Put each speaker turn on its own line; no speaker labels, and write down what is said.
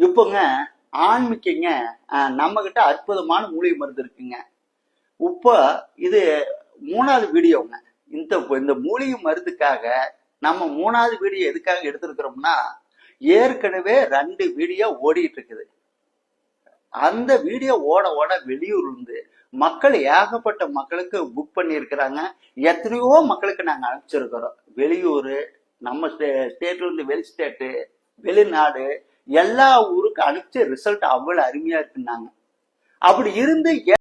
இப்போங்க ஆன்மீகங்க நம்ம கிட்ட அற்புதமான மூலிகை மருந்து இருக்குங்க. இப்போ இது 3வது வீடியோங்க. இந்த மூலிகை மருந்துக்காக நம்ம 3வது வீடியோ எதுக்காக எடுத்திருக்கிறோம்னா, ஏற்கனவே 2 வீடியோ ஓடிட்டு இருக்குது. அந்த வீடியோ ஓட ஓட வெளியூர் இருந்து மக்கள் ஏகப்பட்ட மக்களுக்கு புக் பண்ணியிருக்கிறாங்க. எத்தனையோ மக்களுக்கு நாங்கள் அனுப்பிச்சிருக்கிறோம். வெளியூர், நம்ம ஸ்டேட்ல இருந்து வெளி ஸ்டேட்டு, வெளிநாடு, எல்லா ஊருக்கு அனுப்பிச்சு ரிசல்ட் அவ்வளவு அருமையா இருக்குன்னாங்க. அப்படி இருந்து